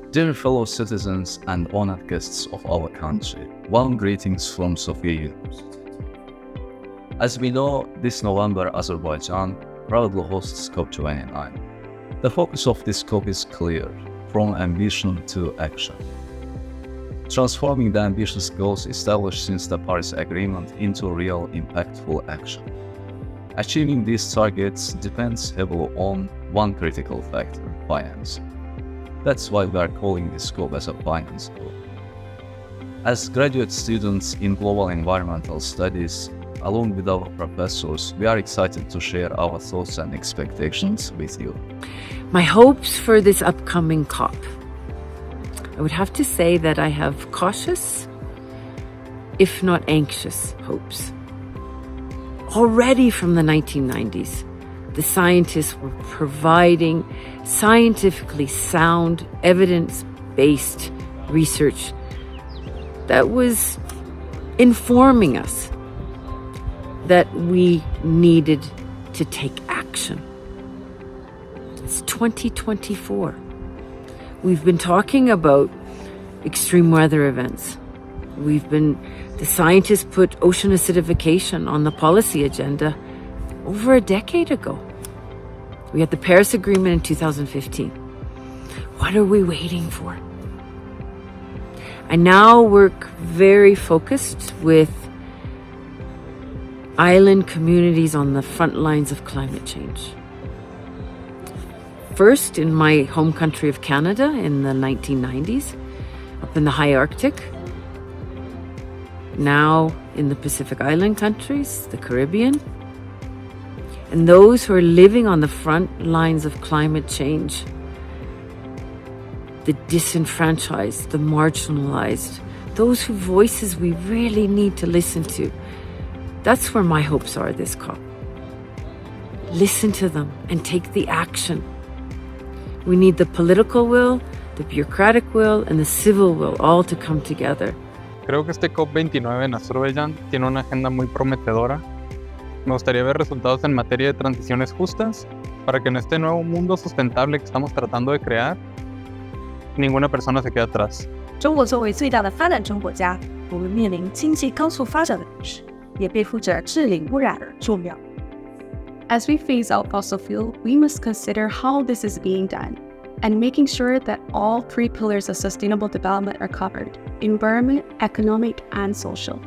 Dear fellow citizens and honored guests of our country, warm greetings from Sophia University. As we know, this November Azerbaijan proudly hosts COP29. The focus of this COP is clear, from ambition to action. Transforming the ambitious goals established since the Paris Agreement into real impactful action. Achieving these targets depends heavily on one critical factor, finance. That's why we are calling this scope as a finance group. As graduate students in global environmental studies, along with our professors, we are excited to share our thoughts and expectations with you. My hopes for this upcoming COP. I would have to say that I have cautious, if not anxious, hopes. Already from the 1990s, the scientists were providing scientifically sound, evidence-based research that was informing us that we needed to take action. It's 2024. We've been talking about extreme weather events. The scientists put ocean acidification on the policy agenda over a decade ago. We had the Paris Agreement in 2015. What are we waiting for? I now work very focused with island communities on the front lines of climate change. First, in my home country of Canada in the 1990s, up in the high Arctic. Now in the Pacific Island countries, the Caribbean. And those who are living on the front lines of climate change, the disenfranchised, the marginalized, those whose voices we really need to listen to. That's where my hopes are this COP. Listen to them and take the action. We need the political will, the bureaucratic will, and the civil will all to come together. Creo que este COP29 en Azerbaiyán tiene una agenda muy prometedora. Me gustaría ver resultados en materia de transiciones justas para que en este nuevo mundo sustentable que estamos tratando de crear, ninguna persona se quede atrás. 中国作为最大的发展中国家，我们面临经济高速发展的同时，也背负着治理污染的重要。As we phase out fossil fuel, we must consider how this is being done and making sure that all three pillars of sustainable development are covered: environment, economic, and social.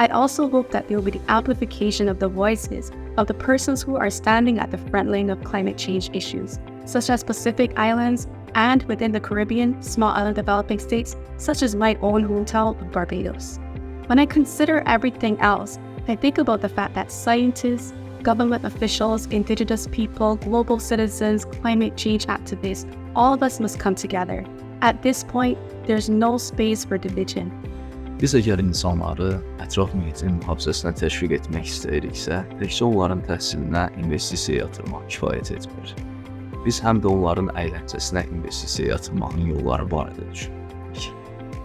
I also hope that there will be the amplification of the voices of the persons who are standing at the front line of climate change issues, such as Pacific Islands and within the Caribbean, small island developing states, such as my own hometown of Barbados. When I consider everything else, I think about the fact that scientists, government officials, indigenous people, global citizens, climate change activists, all of us must come together. At this point, there's no space for division. Biz əgər insanları ətraf mühitin mühafizəsinə təşviq etmək istəyiriksə, təkcə onların təhsilinə investisiya yatırmaq kifayət etmir. Biz həm də onların əyləncəsinə investisiya yatırmağın yolları barədə düşünürük.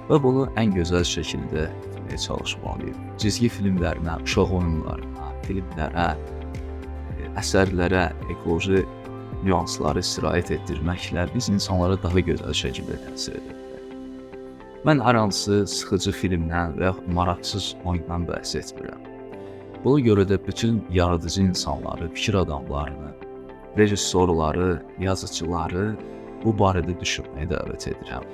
Və bunu ən gözəl şəkildə etməyə çalışmalıyıq. Cizgi filmlərinə, uşaq oyunlarına, filmlərə, əsərlərə ekoloji nüansları sirayət etdirməklə biz insanlara daha gözəl şəkildə təsir edirik. Mən hər hansı sıxıcı filmdən və yaxud maraqsız oyundan bəhs etmirəm. Buna görə də bütün yaradıcı insanları, fikir adamlarını, rejissorları, yazıçıları bu barədə düşünməyə dəvət edirəm.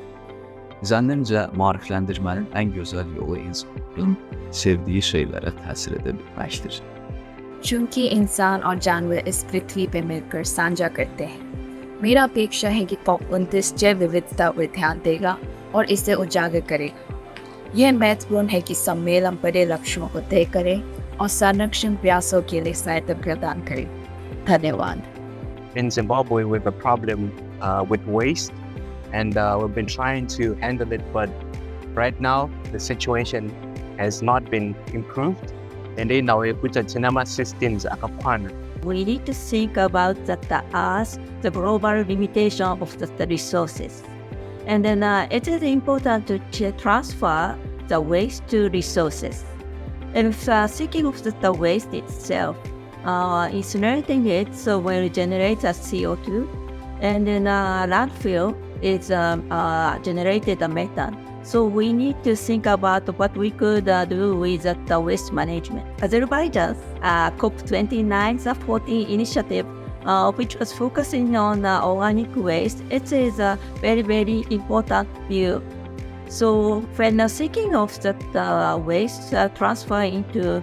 Zənnimcə, maarifləndirmənin ən gözəl yolu insanların sevdiyi şeylərə təsir edə bilməkdir. चूंकि इंसान और जानवर इस पृथ्वी पर मिलकर साझा करते हैं, मेरा अपेक्षा है कि COP29 जैव विविधता पर ध्यान देगा और इसे उजागर करेगा। यह महत्वपूर्ण है कि सम्मेलन बड़े लक्ष्यों को तय करे और संरक्षण प्रयासों के लिए सहायता प्रदान करे। धन्यवाद। In Zimbabwe, we have a problem with waste, and we've been trying to handle it, but right now the situation has not been improved. And then now we put a cinema systems akapana. We need to think about the global limitation of the resources. And then it is important to transfer the waste to resources. And thinking of the waste itself, incinerating it so when it generates a CO2, and then landfill is generated methane. So we need to think about what we could do with the waste management. Azerbaijan's COP29, the 14 initiative, which was focusing on organic waste, it is a very, very important view. So when thinking of the waste transfer into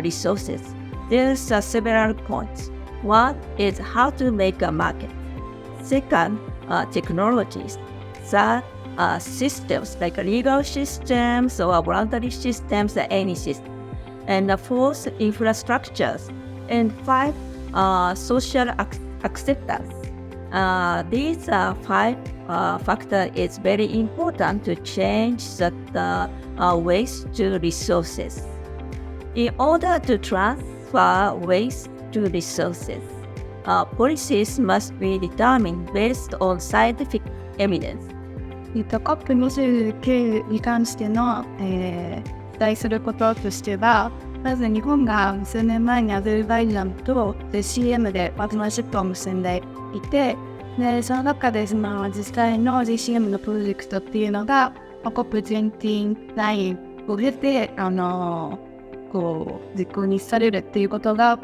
resources, there's several points. One is how to make a market. Second, technologies. Third, systems like legal systems or voluntary systems, any system. And fourth, infrastructures. And five, social acceptance. These five factors is very important to change the waste to resources. In order to transfer waste to resources, policies must be determined based on scientific evidence. COP29 に関しての、期待することとしては、まず日本が数年前にアゼルバイジャンと CM でパートナーシップを結んでいて、でその中で実際の GCM のプロジェクトっていうのが、COP29 を経て実行にされるっていうことが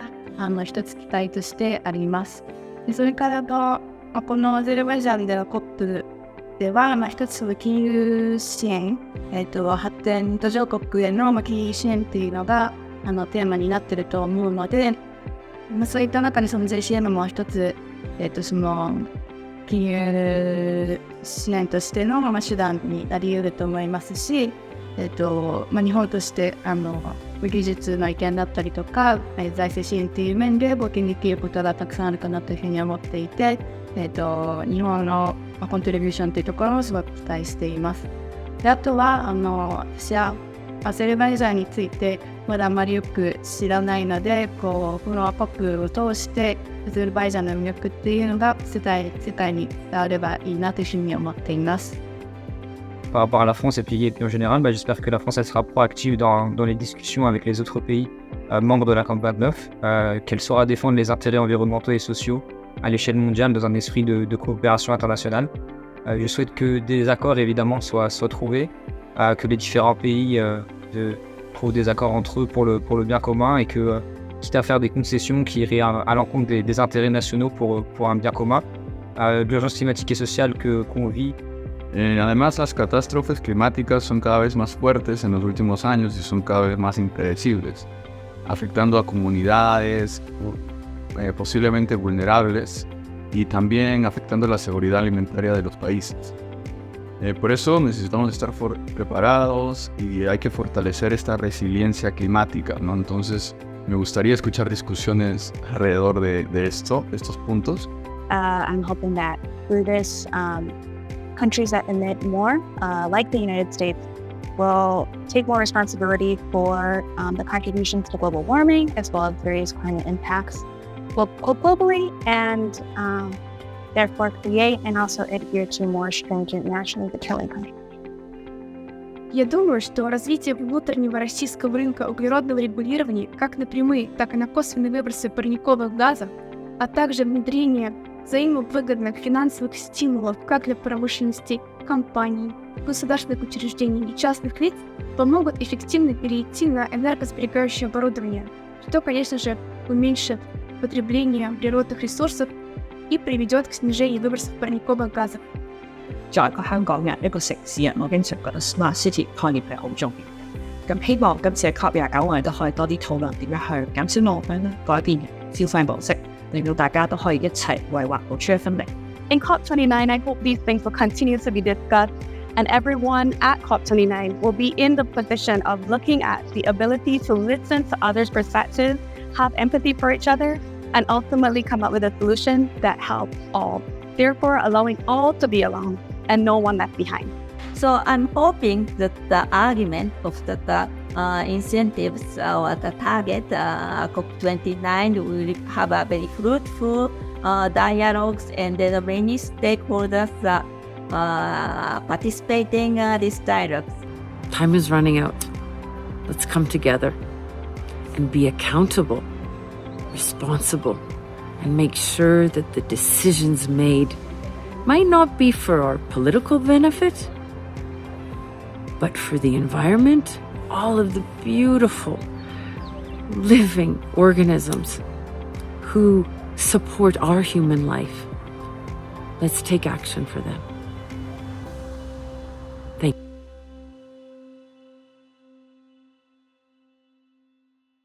一つ期待としてあります。でそれからこのアゼルバイジャンでの COP では、一つの金融支援、発展途上国への金融支援っていうのがテーマになっていると思うので、そういった中でその JCM も一つ、その金融支援としての、手段になり得ると思いますし、日本として技術の意見だったりとか、財政支援っていう面で貢献できることがたくさんあるかなというふうに思っていて、日本のコントリビューションというところをすごく期待しています。であとは私はアゼルバイジャンについてまだあまりよく知らないので、このCOPを通してアゼルバイジャンの魅力っていうのが世界に伝わればいいなというふうに思っています。Par rapport à la France et puis en général, j'espère que la France elle sera proactive dans les discussions avec les autres pays membres de la COP29, qu'elle saura défendre les intérêts environnementaux et sociaux à l'échelle mondiale dans un esprit de coopération internationale. Je souhaite que des accords évidemment soient trouvés, que les différents pays trouvent des accords entre eux pour le bien commun et que, quitte à faire des concessions qui iraient à l'encontre des intérêts nationaux pour un bien commun, l'urgence climatique et sociale qu'on vit. Además, las catástrofes climáticas son cada vez más fuertes en los últimos años y son cada vez más impredecibles, afectando a comunidades posiblemente vulnerables y también afectando la seguridad alimentaria de los países. Por eso necesitamos estar preparados y hay que fortalecer esta resiliencia climática, ¿no? Entonces, me gustaría escuchar discusiones alrededor de estos puntos. I'm hoping that through this, countries that emit more, like the United States, will take more responsibility for the contributions to global warming as well as various climate impacts globally, and therefore create and also adhere to more stringent nationally determined countries. Я думаю, что развитие внутреннего российского рынка углеродного регулирования как на прямые, так и на косвенные выбросы парниковых газов, а также внедрение взаимовыгодных финансовых стимулов как для промышленности, компаний, государственных учреждений и частных лиц помогут эффективно перейти на энергосберегающее оборудование, что, конечно же, уменьшит потребление природных ресурсов и приведет к снижению выбросов парниковых газов. 作為一個香港人、一個城市人，我經常覺得 Smart City 概念係好重要。咁希望今次嘅 COP29 我哋都可以多啲討論點樣去減少浪費啦，改變消費模式，令到大家都可以一齊為環保出一分力。In COP29, I hope these things will continue to be discussed, and everyone at COP29 will be in the position of looking at the ability to listen to others' perspectives, have empathy for each other, and ultimately come up with a solution that helps all, therefore allowing all to be alone and no one left behind. So I'm hoping that the argument of the incentives or the target COP29 will have a very fruitful dialogues, and then many stakeholders participating these dialogues. Time is running out. Let's come together and be accountable, responsible, and make sure that the decisions made might not be for our political benefit, but for the environment, all of the beautiful living organisms who support our human life. Let's take action for them.